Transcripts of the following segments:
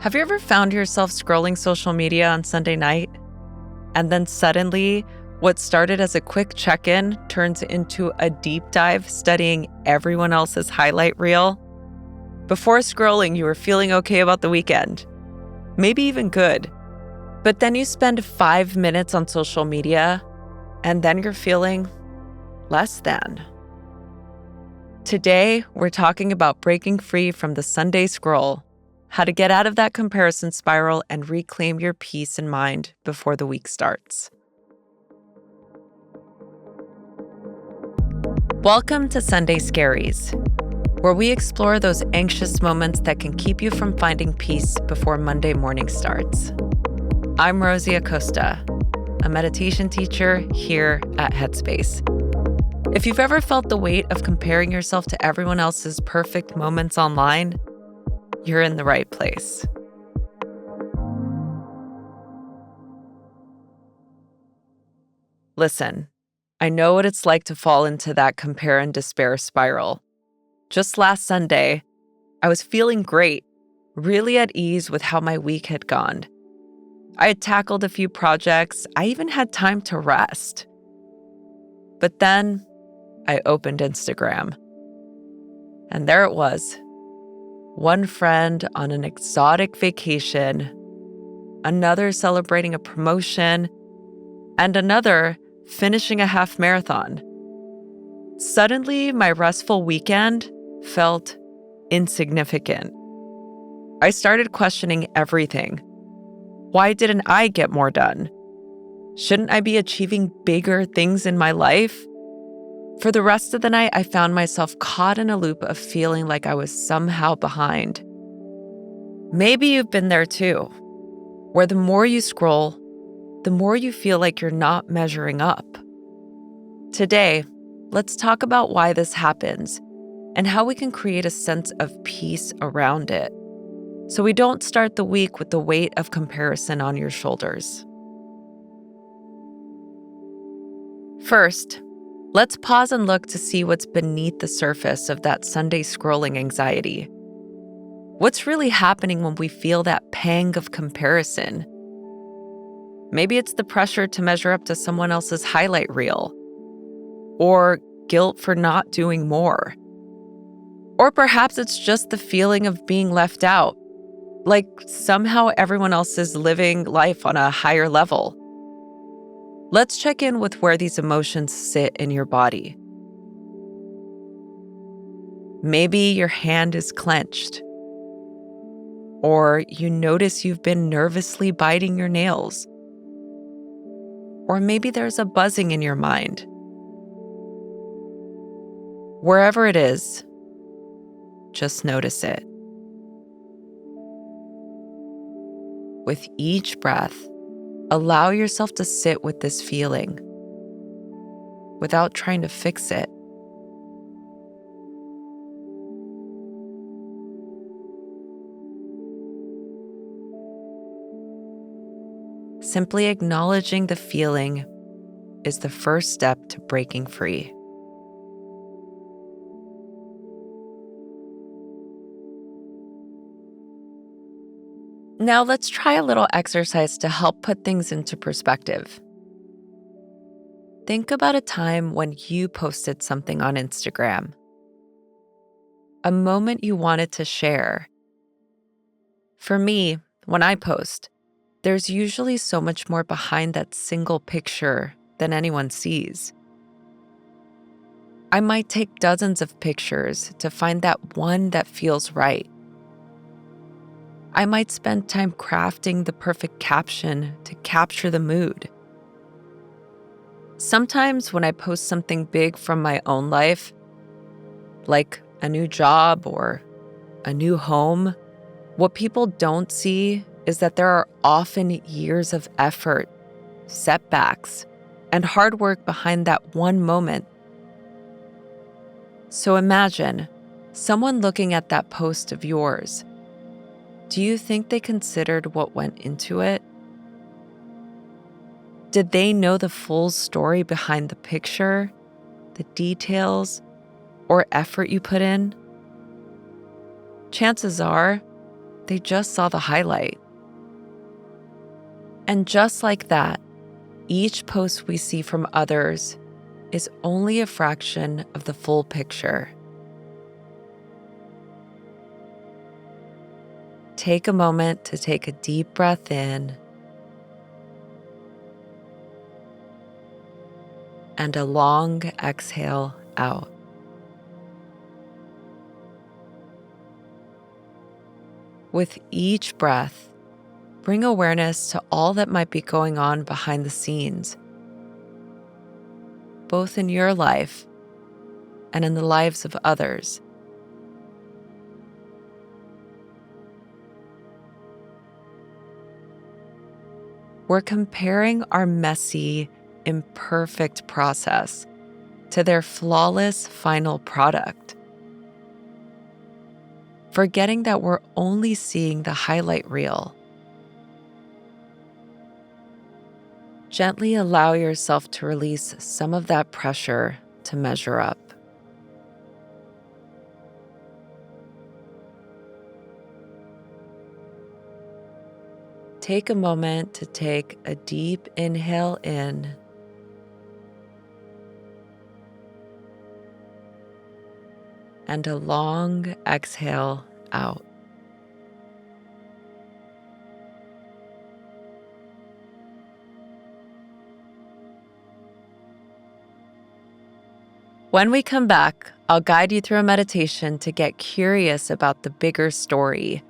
Have you ever found yourself scrolling social media on Sunday night? And then suddenly, what started as a quick check-in turns into a deep dive studying everyone else's highlight reel? Before scrolling, you were feeling okay about the weekend, maybe even good. But then you spend 5 minutes on social media, and then you're feeling less than. Today, we're talking about breaking free from the Sunday scroll, how to get out of that comparison spiral and reclaim your peace and mind before the week starts. Welcome to Sunday Scaries, where we explore those anxious moments that can keep you from finding peace before Monday morning starts. I'm Rosie Acosta, a meditation teacher here at Headspace. If you've ever felt the weight of comparing yourself to everyone else's perfect moments online, you're in the right place. Listen, I know what it's like to fall into that compare and despair spiral. Just last Sunday, I was feeling great, really at ease with how my week had gone. I had tackled a few projects, I even had time to rest. But then I opened Instagram. And there it was. One friend on an exotic vacation, another celebrating a promotion, and another finishing a half marathon. Suddenly, my restful weekend felt insignificant. I started questioning everything. Why didn't I get more done? Shouldn't I be achieving bigger things in my life? For the rest of the night, I found myself caught in a loop of feeling like I was somehow behind. Maybe you've been there too, where the more you scroll, the more you feel like you're not measuring up. Today, let's talk about why this happens and how we can create a sense of peace around it, so we don't start the week with the weight of comparison on your shoulders. First, let's pause and look to see what's beneath the surface of that Sunday scrolling anxiety. What's really happening when we feel that pang of comparison? Maybe it's the pressure to measure up to someone else's highlight reel, or guilt for not doing more. Or perhaps it's just the feeling of being left out, like somehow everyone else is living life on a higher level. Let's check in with where these emotions sit in your body. Maybe your hand is clenched, or you notice you've been nervously biting your nails, or maybe there's a buzzing in your mind. Wherever it is, just notice it. With each breath, allow yourself to sit with this feeling without trying to fix it. Simply acknowledging the feeling is the first step to breaking free. Now let's try a little exercise to help put things into perspective. Think about a time when you posted something on Instagram, a moment you wanted to share. For me, when I post, there's usually so much more behind that single picture than anyone sees. I might take dozens of pictures to find that one that feels right. I might spend time crafting the perfect caption to capture the mood. Sometimes when I post something big from my own life, like a new job or a new home, what people don't see is that there are often years of effort, setbacks, and hard work behind that one moment. So imagine someone looking at that post of yours. Do you think they considered what went into it? Did they know the full story behind the picture, the details, or effort you put in? Chances are, They just saw the highlight. And just like that, each post we see from others is only a fraction of the full picture. Take a moment to take a deep breath in and a long exhale out. With each breath, bring awareness to all that might be going on behind the scenes, both in your life and in the lives of others. We're comparing our messy, imperfect process to their flawless final product, forgetting that we're only seeing the highlight reel. Gently allow yourself to release some of that pressure to measure up. Take a moment to take a deep inhale in and a long exhale out. When we come back, I'll guide you through a meditation to get curious about the bigger story,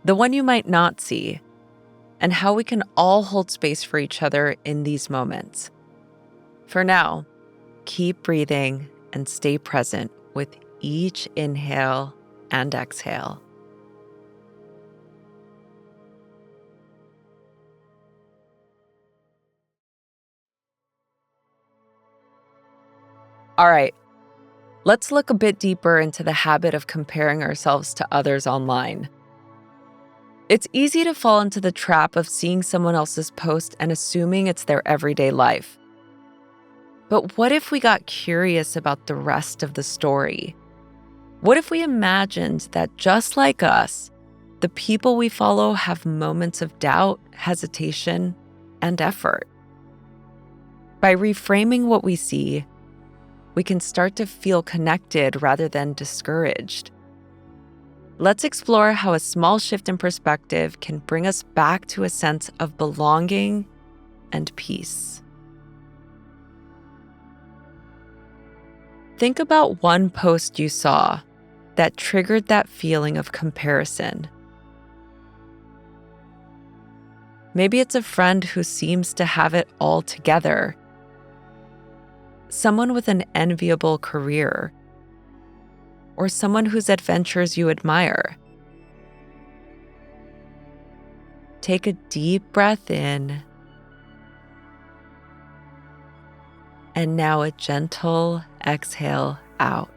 the one you might not see, and how we can all hold space for each other in these moments. For now, keep breathing and stay present with each inhale and exhale. All right, let's look a bit deeper into the habit of comparing ourselves to others online. It's easy to fall into the trap of seeing someone else's post and assuming it's their everyday life. But what if we got curious about the rest of the story? What if we imagined that just like us, the people we follow have moments of doubt, hesitation, and effort? By reframing what we see, we can start to feel connected rather than discouraged. Let's explore how a small shift in perspective can bring us back to a sense of belonging and peace. Think about one post you saw that triggered that feeling of comparison. Maybe it's a friend who seems to have it all together, someone with an enviable career, or someone whose adventures you admire. Take a deep breath in, and now a gentle exhale out.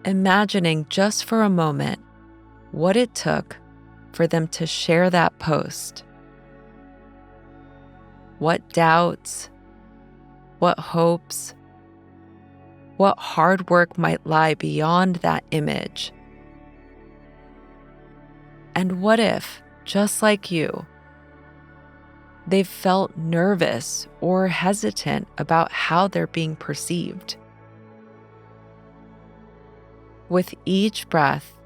Imagining just for a moment what it took for them to share that post. What doubts, what hopes, what hard work might lie beyond that image. And what if, just like you, they've felt nervous or hesitant about how they're being perceived? With each breath,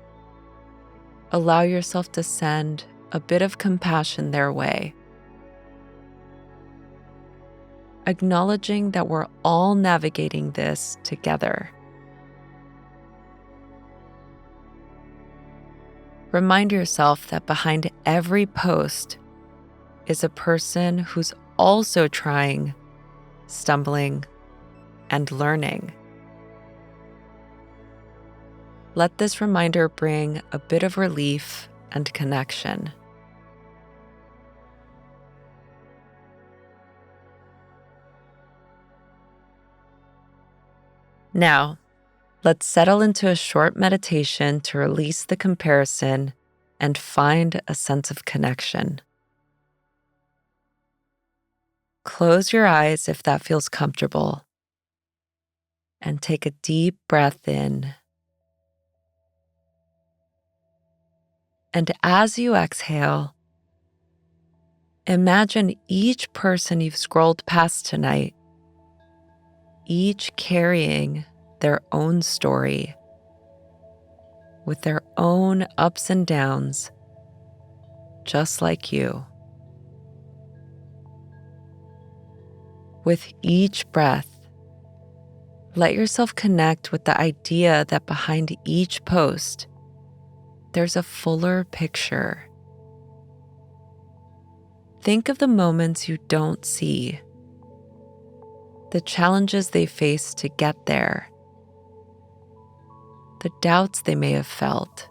allow yourself to send a bit of compassion their way, acknowledging that we're all navigating this together. Remind yourself that behind every post is a person who's also trying, stumbling, and learning. Let this reminder bring a bit of relief and connection. Now, let's settle into a short meditation to release the comparison and find a sense of connection. Close your eyes if that feels comfortable, and take a deep breath in And as you exhale, imagine each person you've scrolled past tonight, each carrying their own story with their own ups and downs, just like you. With each breath, let yourself connect with the idea that behind each post, there's a fuller picture. Think of the moments you don't see, the challenges they faced to get there, the doubts they may have felt,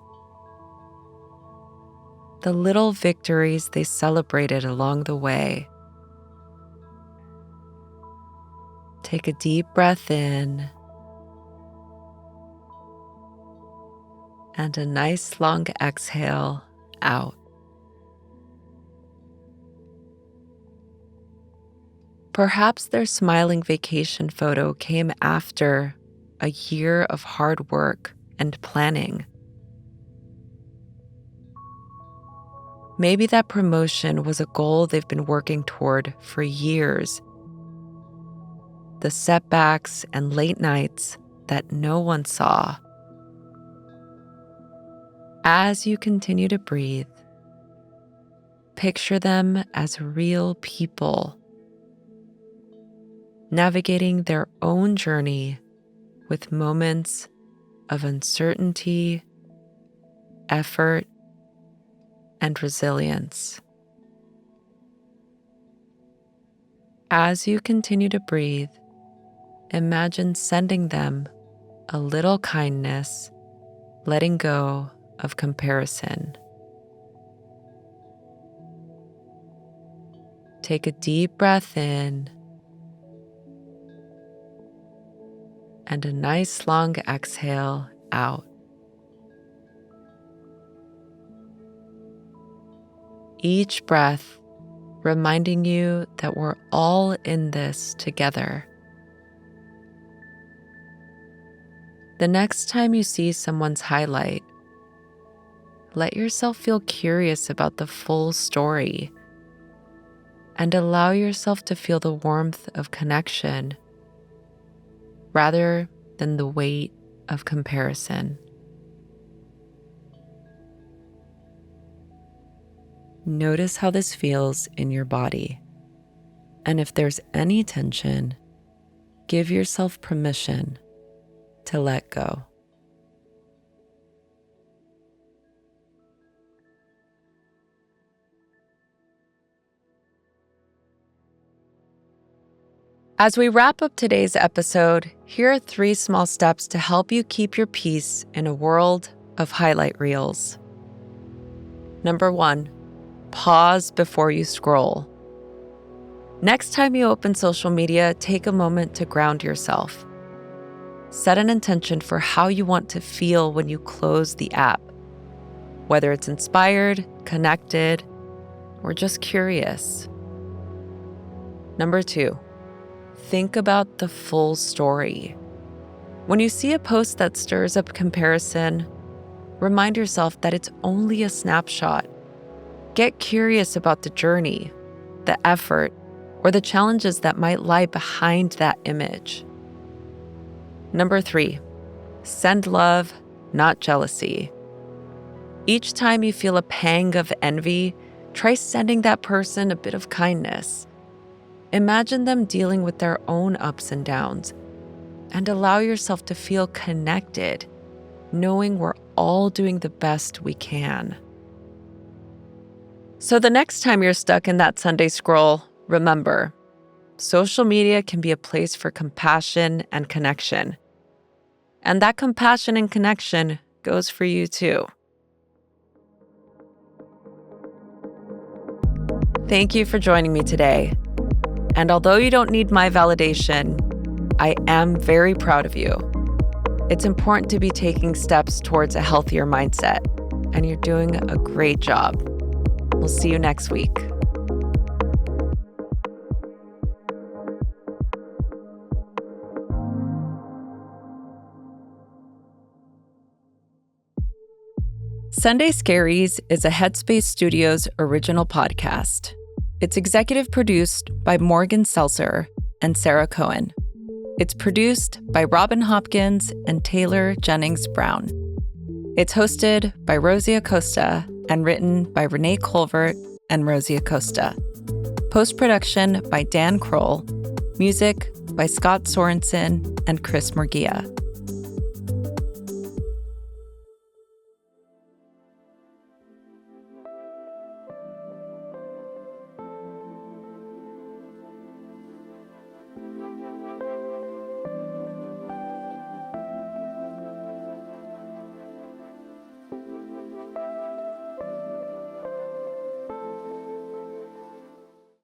the little victories they celebrated along the way. Take a deep breath in and a nice long exhale out. Perhaps their smiling vacation photo came after a year of hard work and planning. Maybe that promotion was a goal they've been working toward for years. The setbacks and late nights that no one saw. As you continue to breathe, picture them as real people, navigating their own journey with moments of uncertainty, effort, and resilience. As you continue to breathe, imagine sending them a little kindness, letting go of comparison. Take a deep breath in and a nice long exhale out. Each breath reminding you that we're all in this together. The next time you see someone's highlight, let yourself feel curious about the full story and allow yourself to feel the warmth of connection rather than the weight of comparison. Notice how this feels in your body, and if there's any tension, give yourself permission to let go. As we wrap up today's episode, here are 3 small steps to help you keep your peace in a world of highlight reels. Number 1, pause before you scroll. Next time you open social media, take a moment to ground yourself. Set an intention for how you want to feel when you close the app, whether it's inspired, connected, or just curious. Number 2, think about the full story. When you see a post that stirs up comparison, remind yourself that it's only a snapshot. Get curious about the journey, the effort, or the challenges that might lie behind that image. Number 3, send love, not jealousy. Each time you feel a pang of envy, try sending that person a bit of kindness. Imagine them dealing with their own ups and downs, and allow yourself to feel connected, knowing we're all doing the best we can. So the next time you're stuck in that Sunday scroll, remember, social media can be a place for compassion and connection. And that compassion and connection goes for you too. Thank you for joining me today. And although you don't need my validation, I am very proud of you. It's important to be taking steps towards a healthier mindset, and you're doing a great job. We'll see you next week. Sunday Scaries is a Headspace Studios original podcast. It's executive produced by Morgan Seltzer and Sarah Cohen. It's produced by Robin Hopkins and Taylor Jennings Brown. It's hosted by Rosie Acosta and written by Renee Colvert and Rosie Acosta. Post-production by Dan Kroll. Music by Scott Sorensen and Chris Murgia.